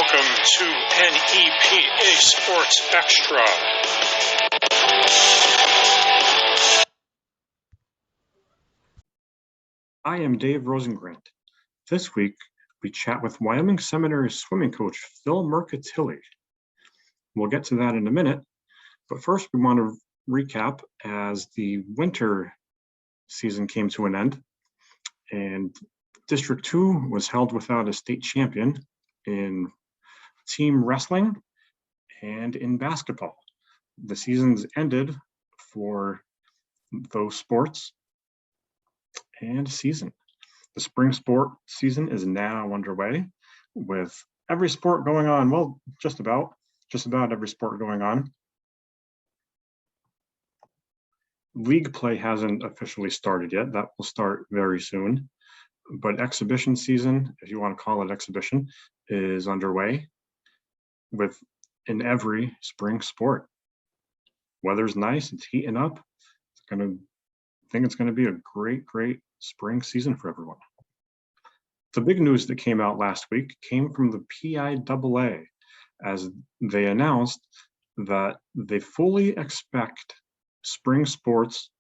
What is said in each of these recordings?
Welcome to NEPA SportsXtra. I am Dave Rosengrant. This week, we chat with Wyoming Seminary swimming coach Phil Mercatili. We'll get to that in a minute, but first we want to recap as the winter season came to an end, and District 2 was held without a state champion in team wrestling and in basketball. The seasons ended for those sports and season. The spring sport season is now underway with every sport going on. Well, just about every sport going on. League play hasn't officially started yet. That will start very soon. But exhibition season, if you want to call it exhibition, is underway in every spring sport. Weather's nice, it's heating up. I think it's going to be a great spring season for everyone. The big news that came out last week came from the PIAA as they announced that they fully expect spring sports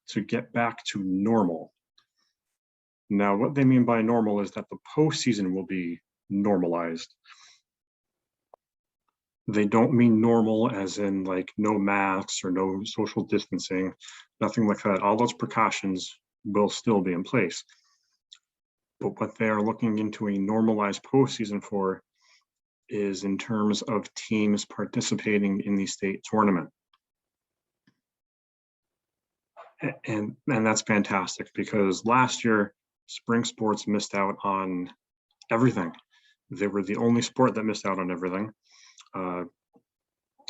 to get back to normal. Now, what they mean by normal is that the postseason will be normalized. They don't mean normal as in like no masks or no social distancing, nothing like that. All those precautions will still be in place. But what they are looking into a normalized postseason for is in terms of teams participating in the state tournament. And that's fantastic because last year, spring sports missed out on everything. They were the only sport that missed out on everything.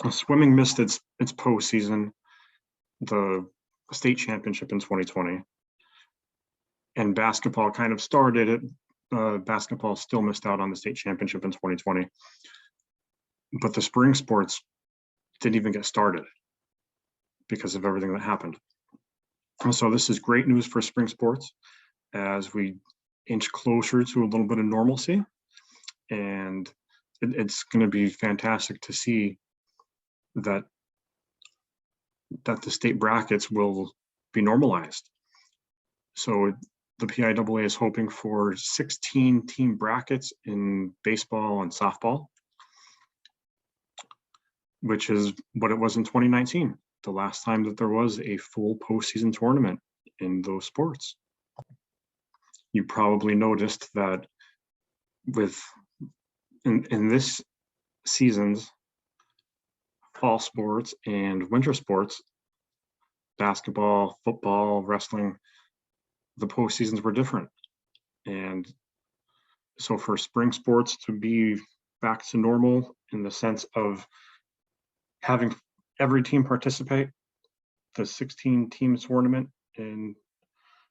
Swimming missed its postseason, the state championship in 2020. And basketball kind of started it. Basketball still missed out on the state championship in 2020. But the spring sports didn't even get started because of everything that happened. And so this is great news for spring sports as we inch closer to a little bit of normalcy. And it's going to be fantastic to see that the state brackets will be normalized. So the PIAA is hoping for 16 team brackets in baseball and softball, which is what it was in 2019, the last time that there was a full postseason tournament in those sports. You probably noticed that in this season's fall sports and winter sports, basketball, football, wrestling, the postseasons were different. And so for spring sports to be back to normal in the sense of having every team participate, the 16 team tournament in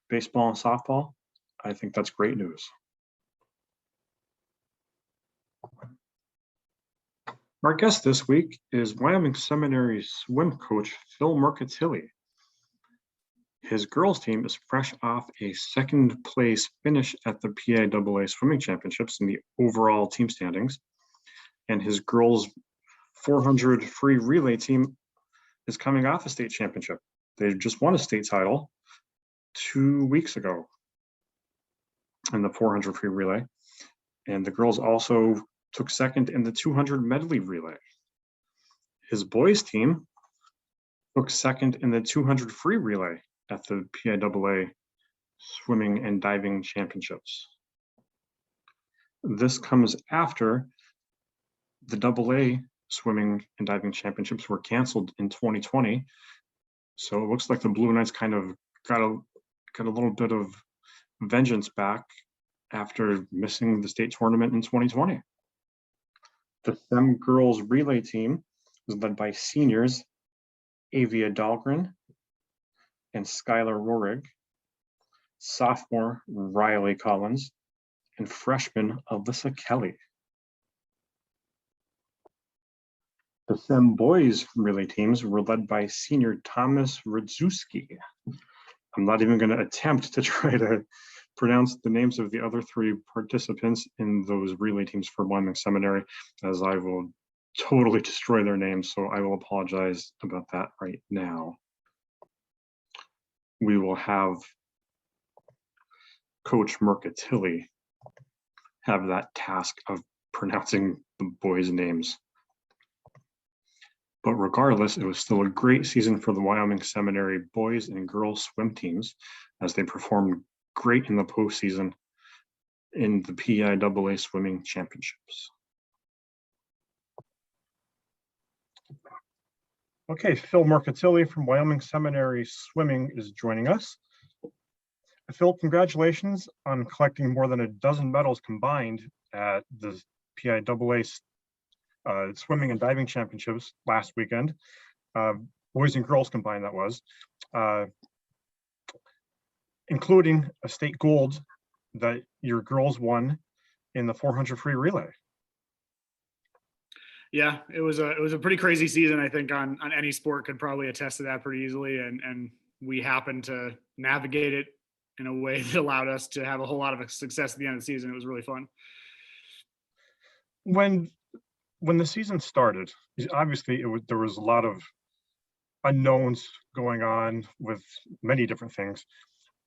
baseball and softball, I think that's great news. Our guest this week is Wyoming Seminary swim coach Phil Mercatili. His girls team is fresh off a second place finish at the PIAA swimming championships in the overall team standings. And his girls 400 free relay team is coming off a state championship. They just won a state title 2 weeks ago in the 400 free relay. And the girls also took second in the 200 medley relay. His boys team took second in the 200 free relay at the PIAA swimming and diving championships. This comes after the AA swimming and diving championships were canceled in 2020. So it looks like the Blue Knights kind of got a little bit of vengeance back after missing the state tournament in 2020. The Femme girls relay team was led by seniors Avia Dahlgren and Skylar Rohrig, sophomore Riley Collins, and freshman Alyssa Kelly. The Femme boys relay teams were led by senior Thomas Radzewski. I'm not even going to attempt to try to pronounce the names of the other three participants in those relay teams for Wyoming Seminary, as I will totally destroy their names, so I will apologize about that right now. We will have Coach Mercatilli have that task of pronouncing the boys' names. But regardless, it was still a great season for the Wyoming Seminary boys and girls swim teams, as they performed great in the postseason in the PIAA swimming championships. Okay, Phil Mercatili from Wyoming Seminary Swimming is joining us. Phil, congratulations on collecting more than a dozen medals combined at the PIAA swimming and diving championships last weekend. Boys and girls combined, that was. Including a state gold that your girls won in the 400 free relay. Yeah, it was a pretty crazy season. I think on any sport could probably attest to that pretty easily. And we happened to navigate it in a way that allowed us to have a whole lot of success at the end of the season. It was really fun. When the season started, obviously there was a lot of unknowns going on with many different things.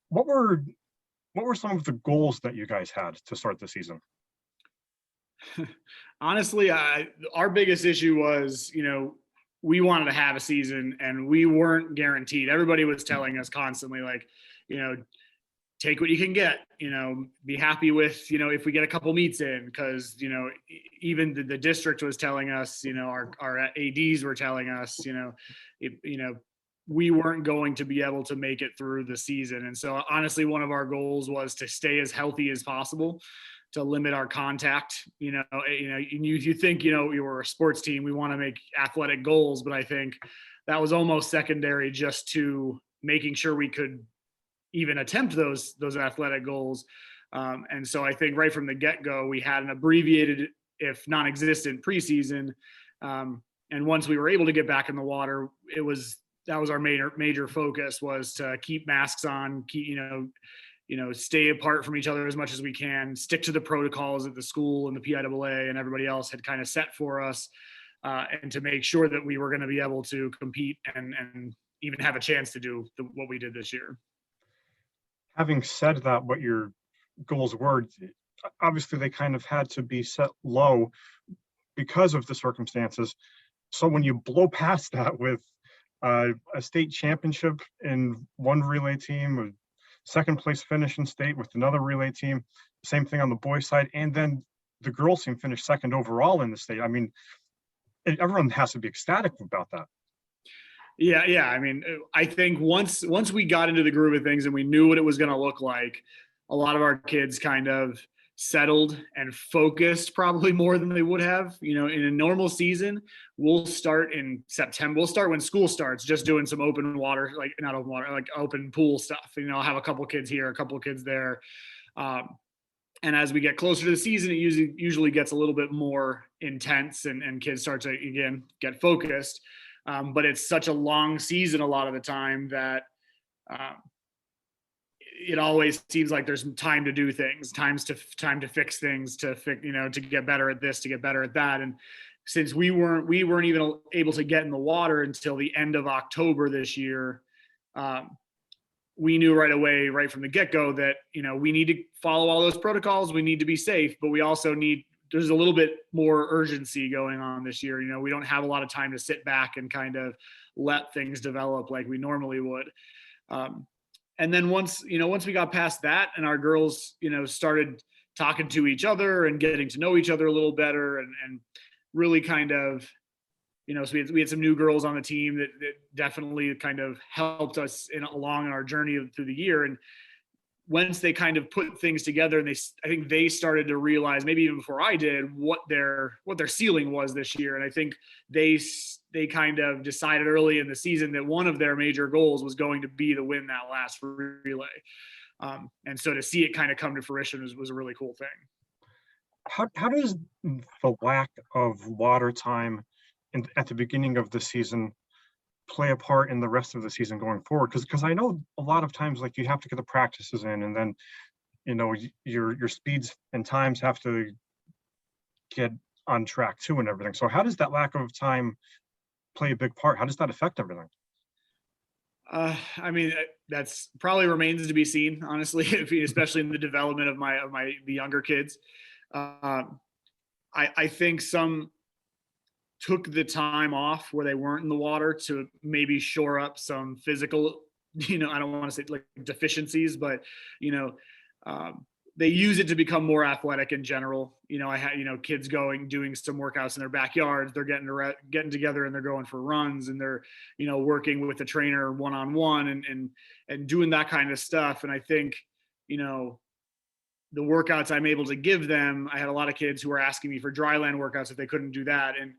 What were some of the goals that you guys had to start the season? Honestly, our biggest issue was, we wanted to have a season and we weren't guaranteed. Everybody was telling us constantly, like, take what you can get, be happy with, if we get a couple meets in, because, even the district was telling us, our ADs were telling us, we weren't going to be able to make it through the season. And so honestly, one of our goals was to stay as healthy as possible, to limit our contact. You think, you were a sports team, we want to make athletic goals, but I think that was almost secondary just to making sure we could even attempt those athletic goals. And so I think right from the get-go, we had an abbreviated, if non-existent, preseason. And once we were able to get back in the water, that was our major focus, was to keep masks on, stay apart from each other as much as we can, stick to the protocols that the school and the PIAA and everybody else had kind of set for us, and to make sure that we were going to be able to compete and even have a chance to do what we did this year. Having said that, what your goals were, obviously they kind of had to be set low because of the circumstances. So when you blow past that with a state championship in one relay team, a second place finish in state with another relay team, same thing on the boys side, and then the girls team finished second overall in the state. I mean, everyone has to be ecstatic about that. Yeah. I mean, I think once we got into the groove of things and we knew what it was going to look like, a lot of our kids kind of settled and focused probably more than they would have. In a normal season, we'll start in September. We'll start when school starts, just doing some open water, like not open water, like open pool stuff. I'll have a couple kids here, a couple kids there. And as we get closer to the season, it usually gets a little bit more intense and kids start to, again, get focused. But it's such a long season a lot of the time that it always seems like there's time to do things, time to fix things, to get better at this, to get better at that. And since we weren't even able to get in the water until the end of October this year, we knew right away, right from the get-go, that we need to follow all those protocols. We need to be safe, but we also there's a little bit more urgency going on this year. We don't have a lot of time to sit back and kind of let things develop like we normally would. And then once we got past that and our girls, started talking to each other and getting to know each other a little better and really kind of, so we had some new girls on the team that definitely kind of helped us along in our journey through the year. And once they kind of put things together, and I think they started to realize, maybe even before I did, what their ceiling was this year. And I think they kind of decided early in the season that one of their major goals was going to be to win that last relay. And so to see it kind of come to fruition was a really cool thing. How does the lack of water time at the beginning of the season play a part in the rest of the season going forward? Because I know a lot of times, like, you have to get the practices in, and then your speeds and times have to get on track too and everything. So how does that lack of time play a big part? How does that affect everything? I mean, that's probably remains to be seen, honestly, especially in the development of the younger kids. I think some took the time off where they weren't in the water to maybe shore up some physical, I don't want to say like deficiencies, but, they use it to become more athletic in general. I had, kids doing some workouts in their backyards. They're getting together and they're going for runs, and they're, working with the trainer one-on-one and doing that kind of stuff. And I think, the workouts I'm able to give them, I had a lot of kids who were asking me for dry land workouts if they couldn't do that. And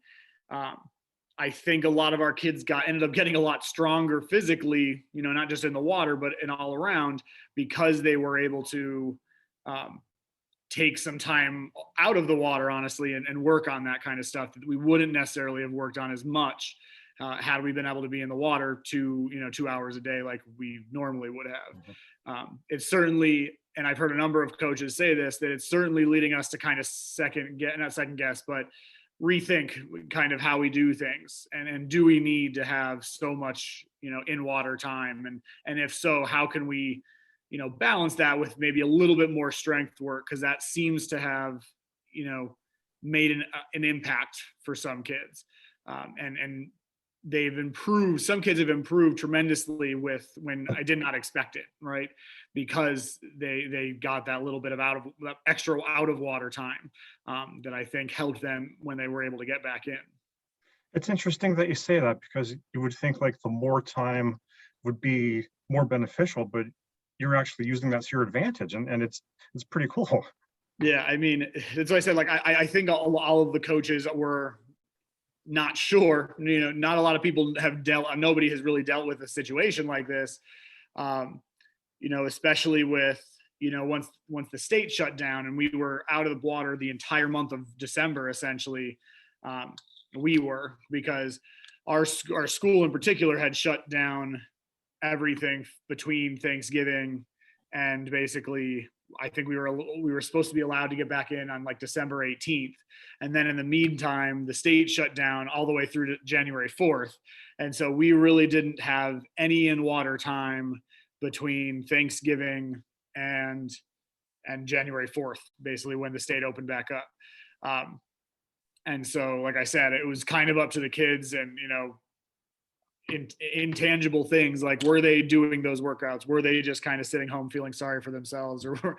I think a lot of our kids ended up getting a lot stronger physically, not just in the water, but in all around, because they were able to take some time out of the water, honestly, and work on that kind of stuff that we wouldn't necessarily have worked on as much had we been able to be in the water 2 hours a day like we normally would have. It's certainly, and I've heard a number of coaches say this, that it's certainly leading us to kind of not second guess, but rethink kind of how we do things. And do we need to have so much, in water time? And if so, how can we, balance that with maybe a little bit more strength work? Because that seems to have, made an impact for some kids. And they've improved. Some kids have improved tremendously when I did not expect it, right? Because they got that little bit of extra out of water time that I think helped them when they were able to get back in. It's interesting that you say that, because you would think like the more time would be more beneficial, but you're actually using that to your advantage, and it's pretty cool. Yeah, I mean, that's why I said, like, I think all of the coaches were not sure. Not a lot of people nobody has really dealt with a situation like this. Especially with, once the state shut down and we were out of the water the entire month of December, essentially. Because our school in particular had shut down everything between Thanksgiving and basically, I think we were supposed to be allowed to get back in on like December 18th. And then in the meantime, the state shut down all the way through to January 4th. And so we really didn't have any in water time between Thanksgiving and January 4th, basically when the state opened back up. And so, like I said, it was kind of up to the kids and, intangible things like, were they doing those workouts? Were they just kind of sitting home feeling sorry for themselves or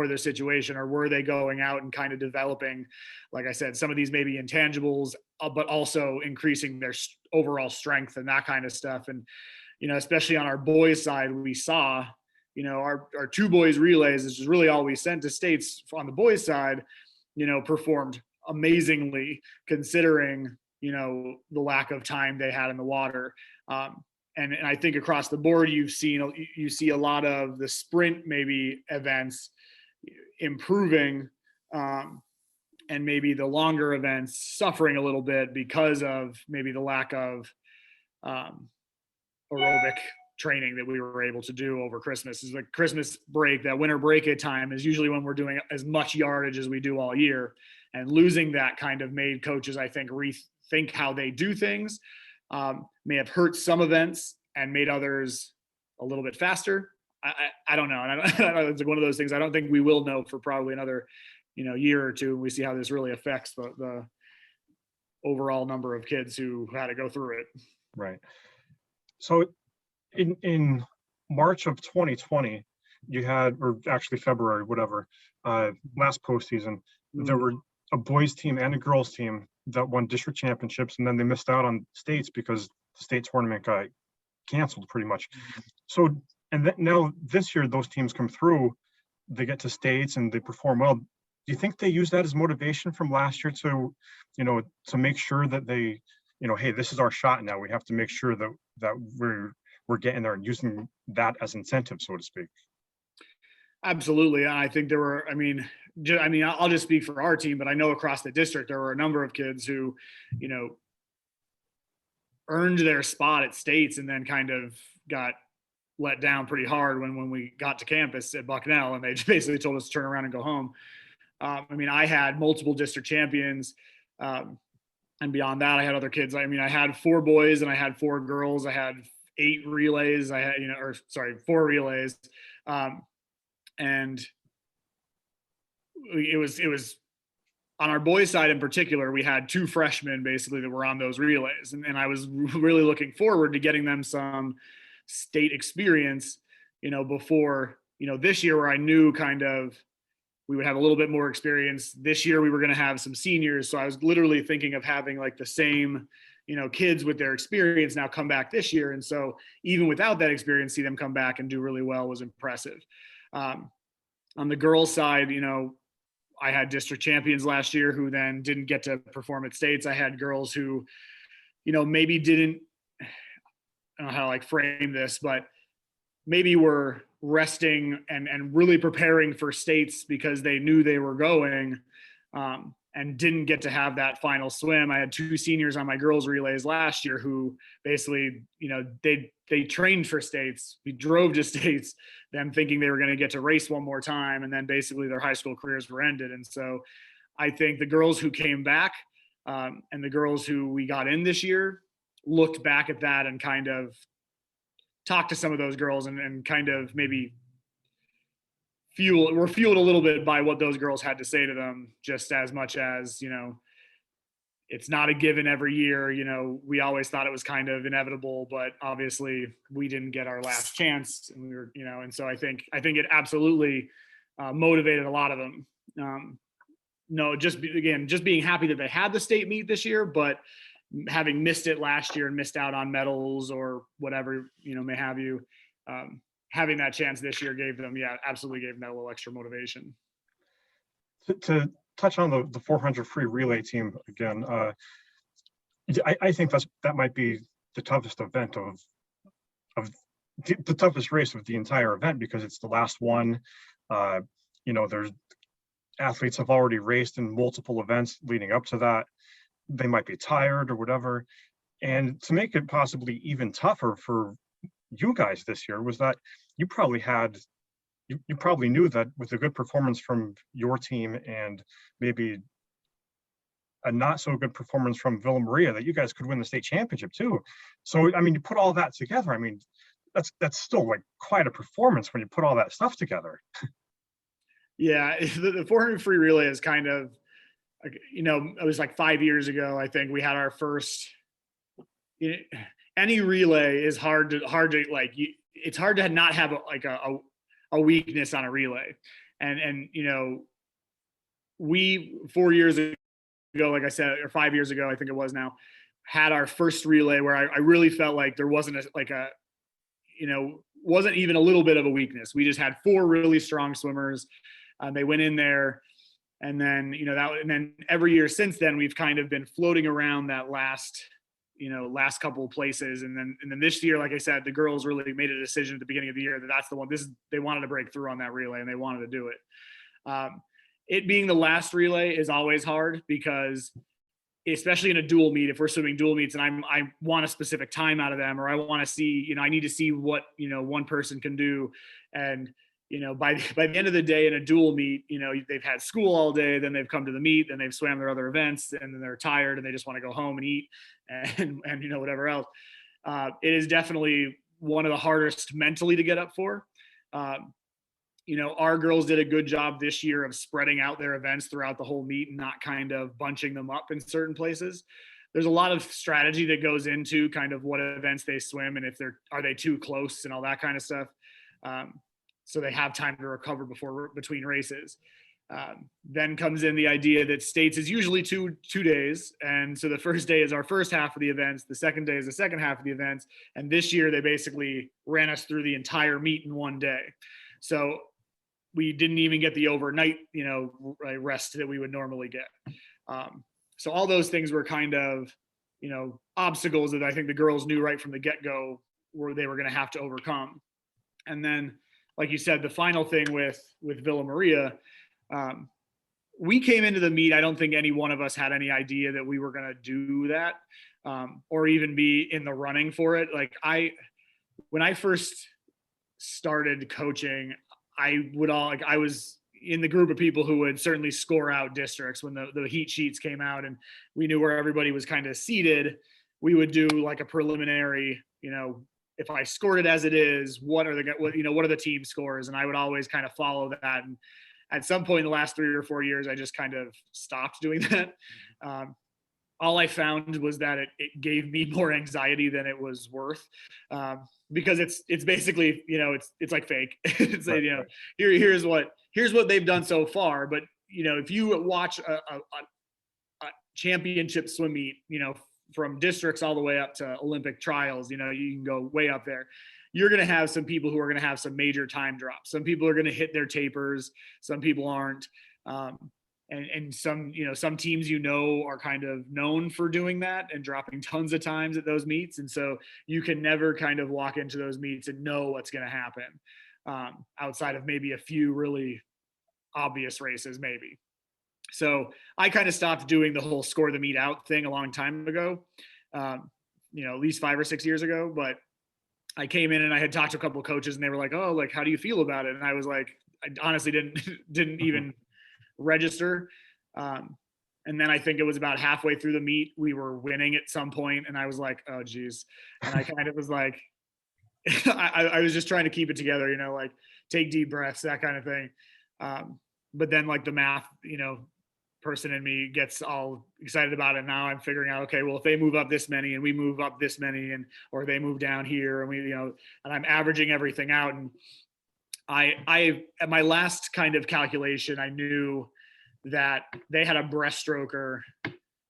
their situation? Or were they going out and kind of developing, like I said, some of these maybe intangibles, but also increasing their overall strength and that kind of stuff. And, especially on our boys side, we saw, our two boys relays, which is really all we sent to states on the boys side, performed amazingly considering, the lack of time they had in the water. And I think across the board, you see a lot of the sprint maybe events improving, and maybe the longer events suffering a little bit because of maybe the lack of aerobic training that we were able to do over Christmas. Is like Christmas break, that winter break at time is usually when we're doing as much yardage as we do all year. And losing that kind of made coaches, I think, rethink how they do things. May have hurt some events and made others a little bit faster. I don't know. And it's one of those things I don't think we will know for probably another, year or two. We see how this really affects the overall number of kids who had to go through it. Right. So in March of 2020, you had, or actually February, whatever, last postseason, there were a boys team and a girls team that won district championships, and then they missed out on states because the state tournament got canceled pretty much. So, and now this year, those teams come through, they get to states and they perform well. Do you think they use that as motivation from last year to, to make sure that they, hey, this is our shot now. We have to make sure that we're getting there and using that as incentive, so to speak. Absolutely. I think there were, I'll just speak for our team, but I know across the district, there were a number of kids who, earned their spot at states and then kind of got let down pretty hard when we got to campus at Bucknell, and they basically told us to turn around and go home. I mean, I had multiple district champions. And beyond that, I had other kids. I mean, I had 4 boys and I had 4 girls. I had 8 relays. I had, 4 relays. And it was on our boys side in particular, we had 2 freshmen basically that were on those relays. And I was really looking forward to getting them some state experience, before, this year, where I knew kind of we would have a little bit more experience. This year we were going to have some seniors. So I was literally thinking of having like the same, kids with their experience now come back this year. And so even without that experience, see them come back and do really well was impressive. On the girls' side, I had district champions last year who then didn't get to perform at states. I had girls who, maybe didn't, I don't know how to like frame this, but maybe were resting and really preparing for states because they knew they were going, and didn't get to have that final swim. I had 2 seniors on my girls relays last year who basically, they trained for states. We drove to states, them thinking they were going to get to race one more time. And then basically their high school careers were ended. And so I think the girls who came back, and the girls who we got in this year looked back at that and kind of talk to some of those girls and kind of maybe were fueled a little bit by what those girls had to say to them, just as much as, it's not a given every year. We always thought it was kind of inevitable, but obviously we didn't get our last chance, and we were, and so I think it absolutely motivated a lot of them. Just being happy that they had the state meet this year, but having missed it last year and missed out on medals or whatever, may have you, having that chance this year absolutely gave them that little extra motivation. To touch on the 400 free relay team again, I think that might be the toughest event of the toughest race of the entire event, because it's the last one. There's athletes have already raced in multiple events leading up to that. They might be tired or whatever. And to make it possibly even tougher for you guys this year was that you probably knew that with a good performance from your team and maybe a not so good performance from Villa Maria, that you guys could win the state championship too. So, I mean, you put all that together. I mean, that's still like quite a performance when you put all that stuff together. Yeah, the 400 free relay is kind of, it was like 5 years ago. I think we had our first. Any relay is hard to like. It's hard to not have a weakness on a relay, and we 4 years ago, like I said, or 5 years ago, I think it was now, had our first relay where I really felt like there wasn't wasn't even a little bit of a weakness. We just had 4 really strong swimmers. They went in there. And then, and then every year since then, we've kind of been floating around that last couple of places. And then this year, like I said, the girls really made a decision at the beginning of the year that that's the one. They wanted to break through on that relay, and they wanted to do it. It being the last relay is always hard, because especially in a dual meet, if we're swimming dual meets and I want a specific time out of them, or I want to see, I need to see what, one person can do. And, by the end of the day in a dual meet, they've had school all day, then they've come to the meet, then they've swam their other events, and then they're tired and they just want to go home and eat and whatever else. It is definitely one of the hardest mentally to get up for. Our girls did a good job this year of spreading out their events throughout the whole meet and not kind of bunching them up in certain places. There's a lot of strategy that goes into kind of what events they swim and if are they too close and all that kind of stuff. So they have time to recover between races. Then comes in the idea that states is usually two days. And so the first day is our first half of the events. The second day is the second half of the events. And this year they basically ran us through the entire meet in one day. So we didn't even get the overnight, rest that we would normally get. So all those things were kind of, obstacles that I think the girls knew right from the get-go where they were going to have to overcome. And then, like you said, the final thing with Villa Maria, we came into the meet. I don't think any one of us had any idea that we were going to do that, or even be in the running for it. Like when I first started coaching, I was in the group of people who would certainly score out districts when the heat sheets came out and we knew where everybody was kind of seated. We would do like a preliminary, if I scored it as it is, what are the team scores? And I would always kind of follow that. And at some point in the last 3 or 4 years, I just kind of stopped doing that. All I found was that it gave me more anxiety than it was worth, because it's basically, it's like fake. It's like, here's what they've done so far. But, if you watch a championship swim meet, from districts all the way up to Olympic trials, you can go way up there. You're going to have some people who are going to have some major time drops. Some people are going to hit their tapers. Some people aren't. And some teams, are kind of known for doing that and dropping tons of times at those meets. And so you can never kind of walk into those meets and know what's going to happen, outside of maybe a few really obvious races, maybe. So I kind of stopped doing the whole score the meet out thing a long time ago, at least 5 or 6 years ago. But I came in and I had talked to a couple of coaches and they were like, oh, like, how do you feel about it? And I was like, I honestly didn't even register. And then I think it was about halfway through the meet, we were winning at some point, and I was like, oh geez. And I kind of was like, I was just trying to keep it together, like take deep breaths, that kind of thing. But then like the math, person in me gets all excited about it. Now I'm figuring out, okay, well, if they move up this many and we move up this many, or they move down here and we, and I'm averaging everything out. And I at my last kind of calculation, I knew that they had a breaststroker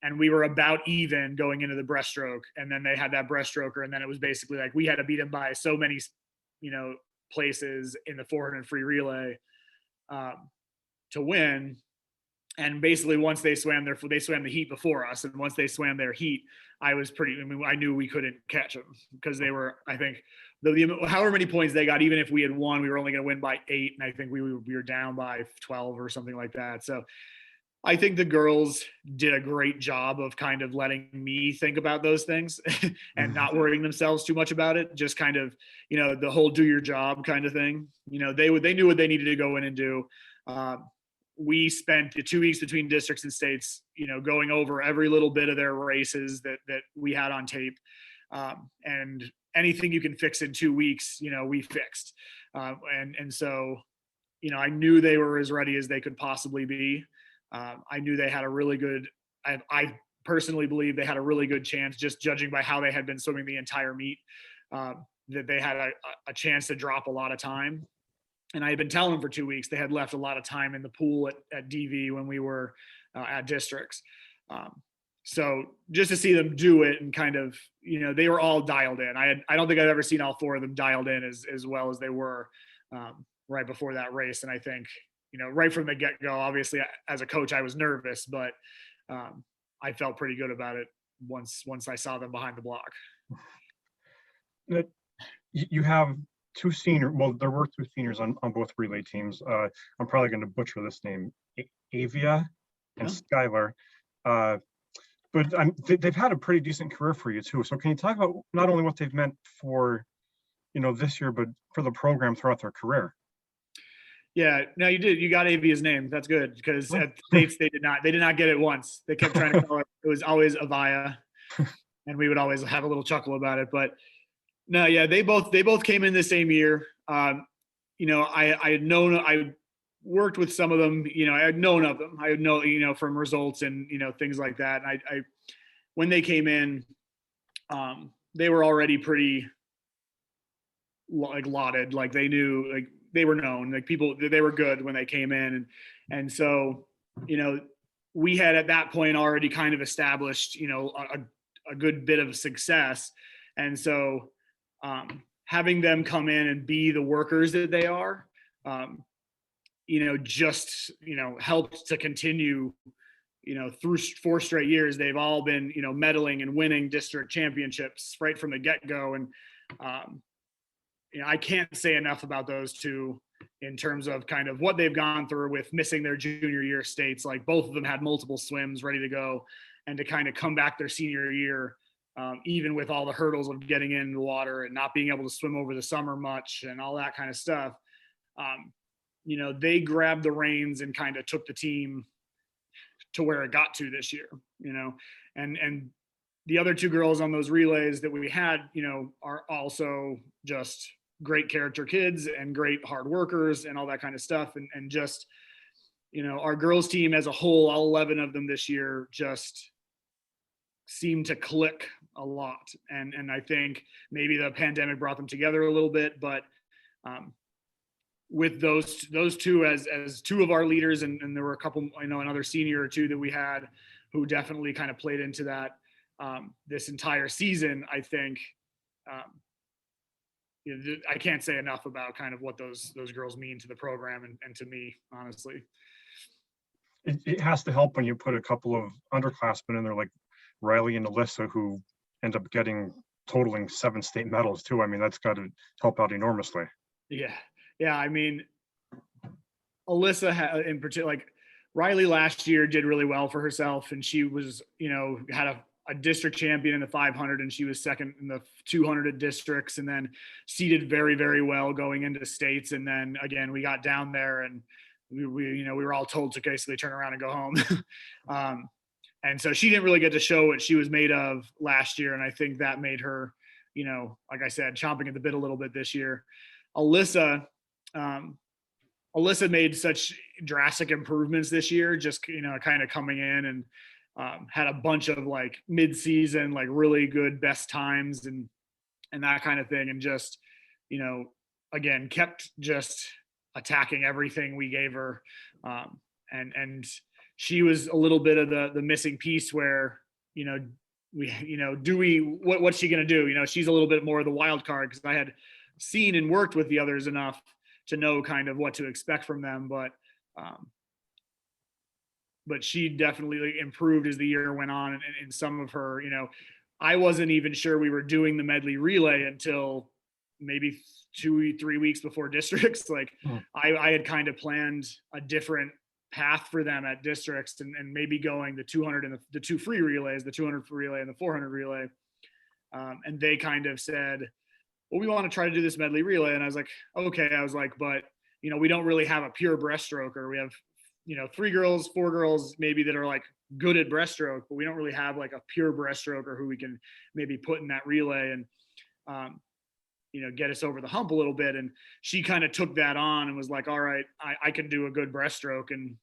and we were about even going into the breaststroke. And then they had that breaststroker. And then it was basically like, we had to beat them by so many, places in the 400 free relay, to win. And basically once they swam the heat before us. And once they swam their heat, I knew we couldn't catch them because they were, I think however many points they got, even if we had won, we were only going to win by 8. And I think we were down by 12 or something like that. So I think the girls did a great job of kind of letting me think about those things and not worrying themselves too much about it. Just kind of, the whole do your job kind of thing. They knew what they needed to go in and do. We spent the 2 weeks between districts and states, going over every little bit of their races that we had on tape. And anything you can fix in 2 weeks, we fixed. And so, I knew they were as ready as they could possibly be. I knew they had a really good, I personally believe they had a really good chance, just judging by how they had been swimming the entire meet, that they had a chance to drop a lot of time. And I had been telling them for 2 weeks, they had left a lot of time in the pool at DV when we were at districts. So just to see them do it and kind of, they were all dialed in. I don't think I've ever seen all 4 of them dialed in as well as they were right before that race. And I think, right from the get-go, obviously as a coach, I was nervous, but I felt pretty good about it once I saw them behind the block. You have there were 2 seniors on both relay teams. I'm probably going to butcher this name, Avia and Skylar. But they've had a pretty decent career for you too. So can you talk about not only what they've meant for, this year, but for the program throughout their career? Yeah, no, you did. You got Avia's name. That's good because at States they did not get it once. They kept trying to call it. It was always Avia, and we would always have a little chuckle about it. But no, yeah, they both came in the same year. I worked with some of them. I had known of them. I had known, from results and things like that. And I when they came in, they were already pretty lauded. Like they knew, like they were known. Like people, they were good when they came in, and so we had at that point already kind of established a good bit of success, and so. Having them come in and be the workers that they are, helped to continue, through 4 straight years. They've all been, medaling and winning district championships right from the get-go. And, I can't say enough about those 2 in terms of kind of what they've gone through with missing their junior year states. Like both of them had multiple swims ready to go, and to kind of come back their senior year even with all the hurdles of getting in the water and not being able to swim over the summer much and all that kind of stuff. They grabbed the reins and kind of took the team to where it got to this year, and the other two girls on those relays that we had, are also just great character kids and great hard workers and all that kind of stuff. And just, our girls team as a whole, all 11 of them this year just seemed to click a lot. And I think maybe the pandemic brought them together a little bit, but with those two as two of our leaders, and there were a couple, another senior or two that we had who definitely kind of played into that this entire season. I think I can't say enough about kind of what those girls mean to the program and to me, honestly. It has to help when you put a couple of underclassmen in there like Riley and Alyssa, who end up totaling 7 state medals too. I mean, that's got to help out enormously. Yeah. I mean, Alyssa in particular, like Riley last year did really well for herself, and she was, had a district champion in the 500, and she was second in the 200 districts, and then seeded very, very well going into states. And then again, we got down there and we were all told to basically turn around and go home. And so she didn't really get to show what she was made of last year. And I think that made her, like I said, chomping at the bit a little bit this year. Alyssa made such drastic improvements this year, just, kind of coming in and had a bunch of like mid-season, like really good best times and that kind of thing. And just, again, kept just attacking everything we gave her. And she was a little bit of the missing piece where, what's she going to do? She's a little bit more of the wild card, because I had seen and worked with the others enough to know kind of what to expect from them. But she definitely improved as the year went on. And in some of her, I wasn't even sure we were doing the medley relay until maybe 2-3 weeks before districts. Like I had kind of planned a different path for them at districts, and maybe going the 200 and the 2 free relays, the 200 relay and the 400 relay. And they kind of said, well, we want to try to do this medley relay. And I was like, okay. But, we don't really have a pure breaststroker. We have, 3 girls, 4 girls maybe that are like good at breaststroke, but we don't really have like a pure breaststroker who we can maybe put in that relay and, get us over the hump a little bit. And she kind of took that on and was like, all right, I can do a good breaststroke. And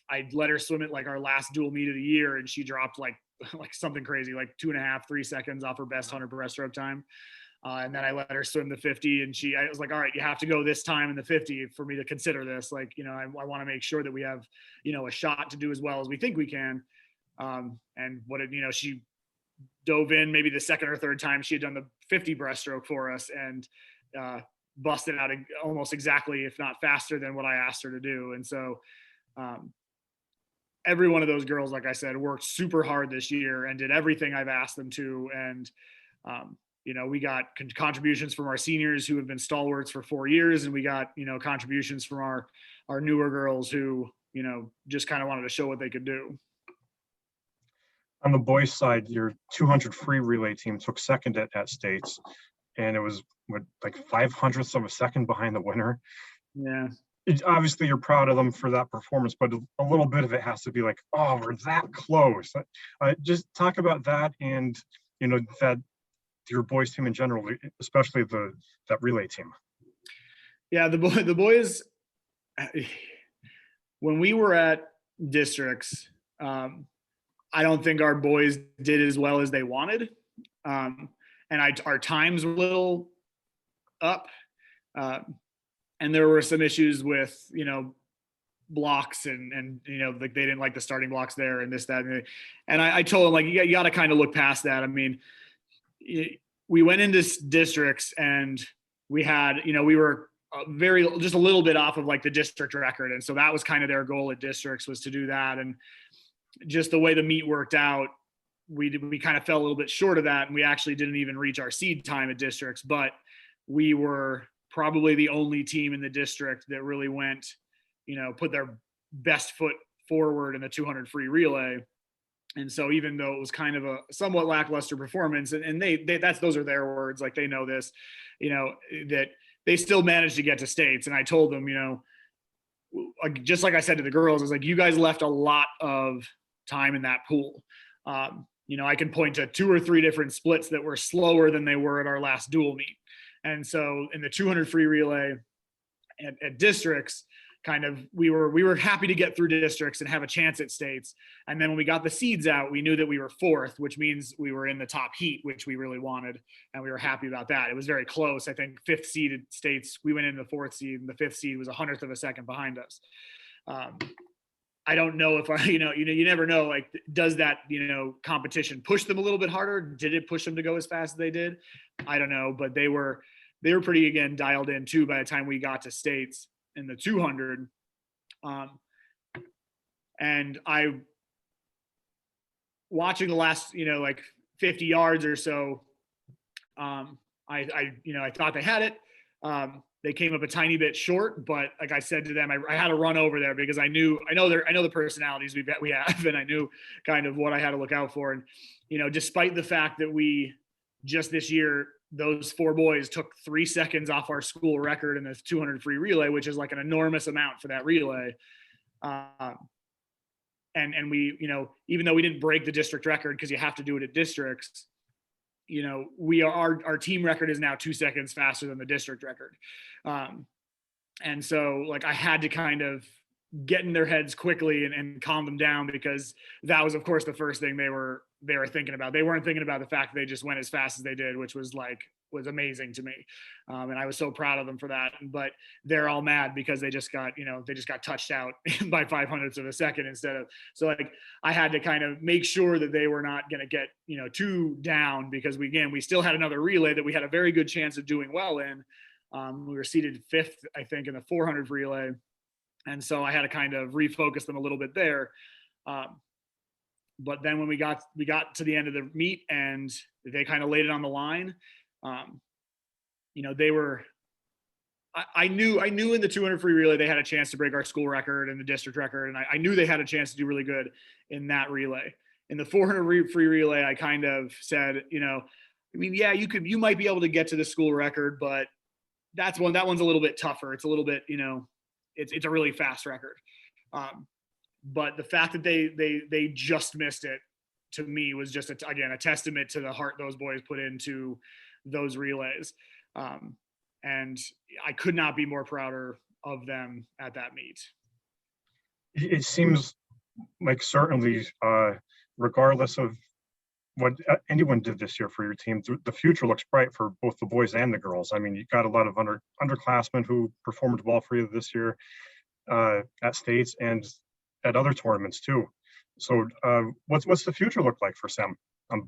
I let her swim it like our last dual meet of the year. And she dropped like something crazy, like 2.5-3 seconds off her best 100 breaststroke time. And then I let her swim the 50, and I was like, all right, you have to go this time in the 50 for me to consider this. Like, I want to make sure that we have, a shot to do as well as we think we can. And she dove in maybe the second or third time she had done the 50 breaststroke for us, and busted out almost exactly, if not faster than what I asked her to do. And so every one of those girls, like I said, worked super hard this year and did everything I've asked them to. And, we got contributions from our seniors who have been stalwarts for 4 years. And we got, contributions from our newer girls who, just kind of wanted to show what they could do. On the boys' side, your 200 free relay team took second at states, and it was like 0.05 of a second behind the winner. Yeah. Obviously, you're proud of them for that performance, but a little bit of it has to be like, oh, we're that close. Just talk about that, and that your boys' team in general, especially that relay team. Yeah, the boys. When we were at districts, I don't think our boys did as well as they wanted. And our times were a little up. And there were some issues with, blocks and like they didn't like the starting blocks there and this, that. And I told them, like, you got to kind of look past that. I mean, we went into districts and we had, we were just a little bit off of like the district record. And so that was kind of their goal at districts, was to do that. And just the way the meet worked out, we kind of fell a little bit short of that. And we actually didn't even reach our seed time at districts, but we were probably the only team in the district that really went, put their best foot forward in the 200 free relay. And so even though it was kind of a somewhat lackluster performance, and those are their words, like they know this, that they still managed to get to states. And I told them, just like I said to the girls, I was like, you guys left a lot of time in that pool. I can point to 2 or 3 different splits that were slower than they were at our last dual meet. And so in the 200 free relay at districts, kind of we were happy to get through districts and have a chance at states. And then when we got the seeds out, we knew that we were 4th, which means we were in the top heat, which we really wanted, and we were happy about that. It was very close. I think 5th seeded states, we went into the 4th seed, and the 5th seed was 100th of a second behind us. I don't know if you never know, like, does that, competition push them a little bit harder? Did it push them to go as fast as they did? I don't know, but they were pretty, again, dialed in too by the time we got to states in the 200. And I, watching the last, 50 yards or so, I thought they had it. They came up a tiny bit short, but like I said to them, I had to run over there because I know the personalities we have, and I knew kind of what I had to look out for. And, despite the fact that we just this year, those 4 boys took 3 seconds off our school record in this 200 free relay, which is like an enormous amount for that relay. And we, even though we didn't break the district record because you have to do it at districts, our team record is now 2 seconds faster than the district record. And so like I had to kind of get in their heads quickly and calm them down, because that was, of course, the first thing they were thinking about. They weren't thinking about the fact that they just went as fast as they did, which was amazing to me. And I was so proud of them for that. But they're all mad because they just got touched out by 500ths of a second instead of, so like I had to kind of make sure that they were not going to get, too down, because we still had another relay that we had a very good chance of doing well in. We were seated 5th, I think, in the 400 relay. And so I had to kind of refocus them a little bit there. But then when we got to the end of the meet and they kind of laid it on the line, they were, I knew in the 200 free relay, they had a chance to break our school record and the district record. And I knew they had a chance to do really good in that relay. In the 400 free relay, I kind of said, yeah, you might be able to get to the school record, but that one's a little bit tougher. It's a little bit, it's a really fast record. But the fact that they just missed it, to me, was just a testament to the heart those boys put into those relays. And I could not be more prouder of them at that meet. It seems like certainly, regardless of what anyone did this year for your team, the future looks bright for both the boys and the girls. I mean, you got a lot of underclassmen who performed well for you this year at states and at other tournaments too. So what's the future look like for Sam,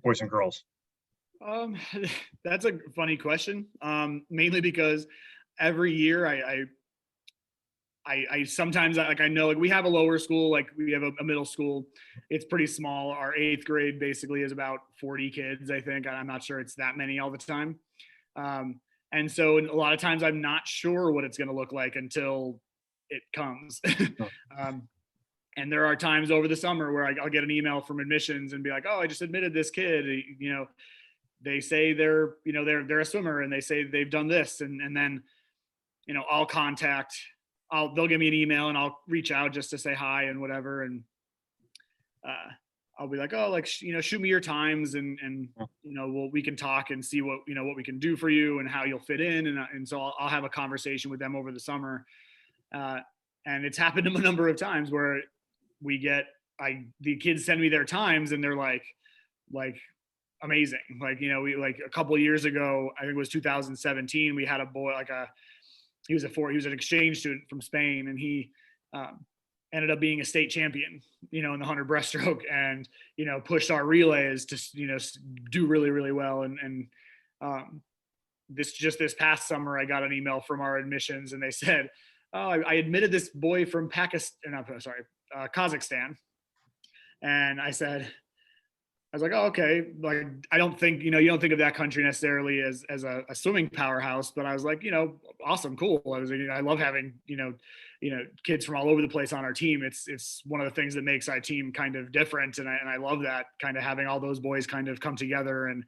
boys and girls? That's a funny question. Mainly because every year I sometimes, I know, like, we have a lower school, like we have a middle school. It's pretty small. Our 8th grade basically is about 40 kids, I think. I'm not sure it's that many all the time. And so a lot of times I'm not sure what it's going to look like until it comes. And there are times over the summer where I'll get an email from admissions and be like, oh, I just admitted this kid, they say they're a swimmer and they say they've done this. And then, they'll give me an email and I'll reach out just to say hi and whatever. And I'll be like, oh, like, shoot me your times and we can talk and see what we can do for you and how you'll fit in. And so I'll have a conversation with them over the summer. And it's happened a number of times where the kids send me their times and they're like amazing. Like, we, like, a couple of years ago, I think it was 2017, we had a boy, he was an exchange student from Spain, and he ended up being a state champion, in the 100 breaststroke, and, pushed our relays to, do really, really well. And this past summer, I got an email from our admissions and they said, oh, I admitted this boy from Kazakhstan. And I said, I was like, oh, okay. Like, I don't think, you don't think of that country necessarily as a swimming powerhouse, but I was like, awesome, cool. I was like, I love having, kids from all over the place on our team. It's one of the things that makes our team kind of different. And I love that, kind of having all those boys kind of come together and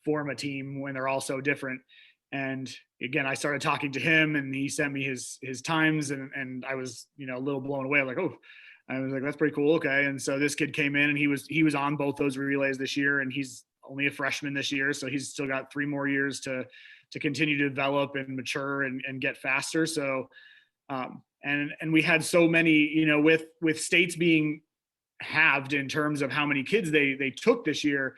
form a team when they're all so different. And again, I started talking to him, and he sent me his times, and I was, a little blown away. Like, oh, I was like, that's pretty cool. Okay. And so this kid came in, and he was on both those relays this year, and he's only a freshman this year. So he's still got 3 more years to continue to develop and mature and get faster. So, and we had so many, with states being halved in terms of how many kids they took this year.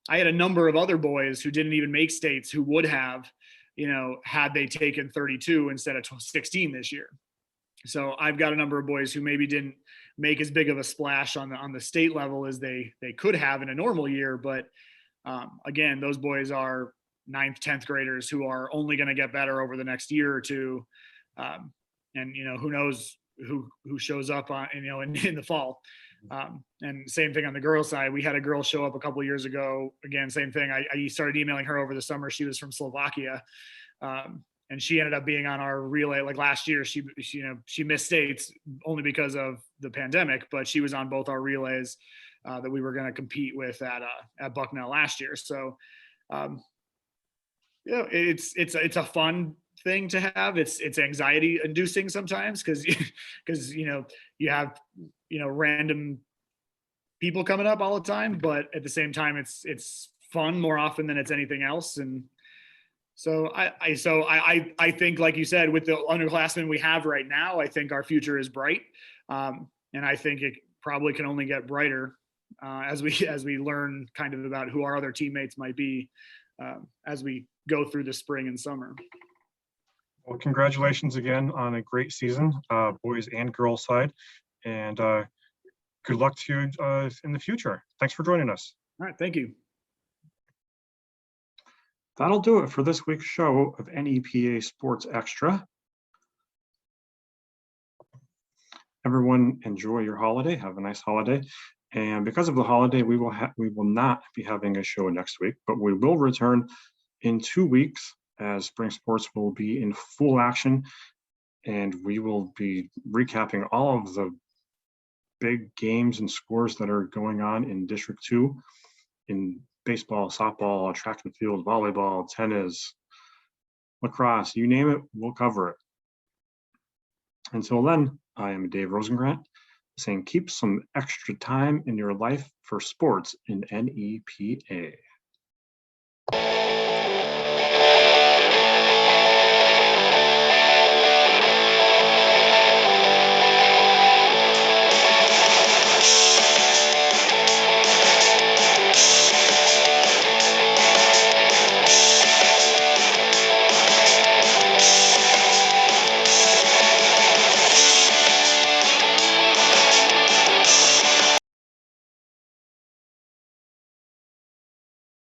I had a number of other boys who didn't even make states who would have, had they taken 32 instead of 16 this year. So I've got a number of boys who maybe didn't make as big of a splash on the state level as they could have in a normal year. But again, those boys are 9th, 10th graders who are only going to get better over the next year or two. And, who knows who shows up on, in the fall. And same thing on the girls' side. We had a girl show up a couple of years ago. Again, same thing. I started emailing her over the summer. She was from Slovakia. And she ended up being on our relay. Like last year, she missed states only because of the pandemic, but she was on both our relays that we were going to compete with at Bucknell last year. So, it's a fun thing to have. It's anxiety inducing sometimes because you have random people coming up all the time, but at the same time it's fun more often than it's anything else. And so I think, like you said, with the underclassmen we have right now, I think our future is bright, and I think it probably can only get brighter as we learn kind of about who our other teammates might be as we go through the spring and summer. Well, congratulations again on a great season, boys and girls side, and good luck to you in the future. Thanks for joining us. All right, thank you. That'll do it for this week's show of NEPA Sports Extra. Everyone enjoy your holiday. Have a nice holiday. And because of the holiday, we will not be having a show next week, but we will return in 2 weeks as spring sports will be in full action, and we will be recapping all of the big games and scores that are going on in District 2 in baseball, softball, track and field, volleyball, tennis, lacrosse, you name it, we'll cover it. Until then, I am Dave Rosengrant saying keep some extra time in your life for sports in NEPA.